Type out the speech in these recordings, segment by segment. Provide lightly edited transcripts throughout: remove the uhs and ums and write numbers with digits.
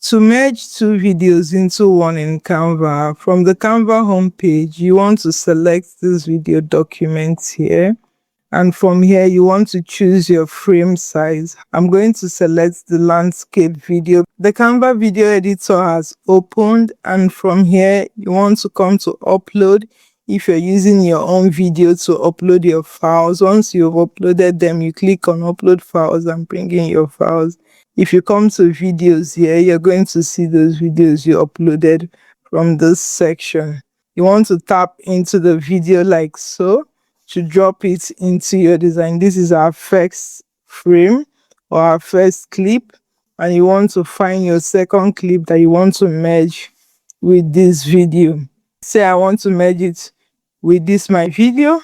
To merge two videos into one in Canva, from the Canva homepage, you want to select this video document here. And from here, you want to choose your frame size. I'm going to select the landscape video. The Canva video editor has opened, and from here, you want to come to upload. If you're using your own video to upload your files, once you've uploaded them, you click on upload files and bring in your files. If you come to videos here, you're going to see those videos you uploaded from this section. You want to tap into the video like so to drop it into your design. This is our first frame or our first clip, and you want to find your second clip that you want to merge with this video. Say I want to merge it with this my video.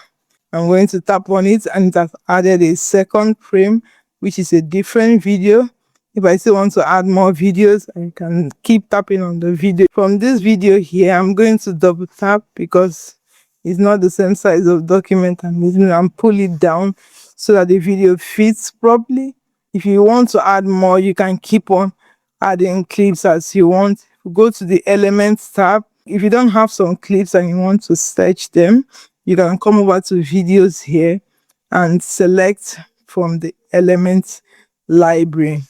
I'm going to tap on it, and it has added a second frame, which is a different video. If I still want to add more videos, I can keep tapping on the video. From this video here, I'm going to double tap because it's not the same size of document I'm using, and pull it down so that the video fits properly. If you want to add more, you can keep on adding clips as you want. Go to the Elements tab. If you don't have some clips and you want to search them, you can come over to Videos here and select from the Elements library.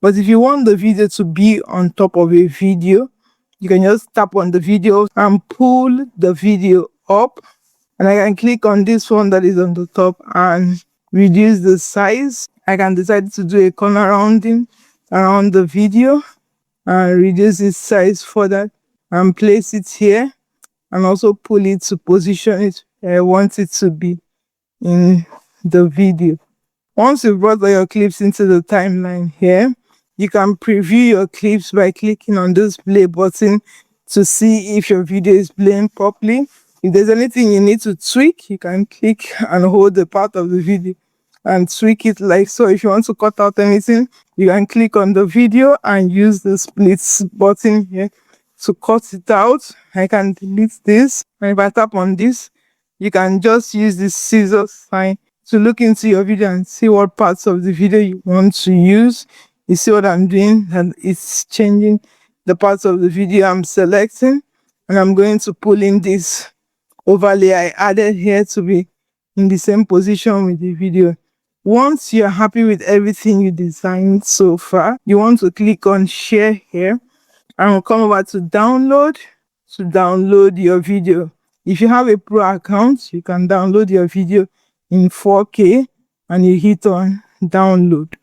But if you want the video to be on top of a video, you can just tap on the video and pull the video up, and I can click on this one that is on the top and reduce the size. I can decide to do a corner rounding around the video and reduce its size further and place it here, and also pull it to position it where I want it to be in the video. Once you've brought all your clips into the timeline here, you can preview your clips by clicking on this play button to see if your video is playing properly. If there's anything you need to tweak, you can click and hold the part of the video and tweak it like so. If you want to cut out anything, you can click on the video and use the split button here to cut it out. I can delete this, and if I tap on this, you can just use this scissors sign to look into your video and see what parts of the video you want to use. You see what I'm doing, and it's changing the parts of the video I'm selecting, and I'm going to pull in this overlay I added here to be in the same position with the video. Once you're happy with everything you designed so far, you want to click on share here, and we'll come over to download your video. If you have a pro account, you can download your video in 4K, and you hit on download.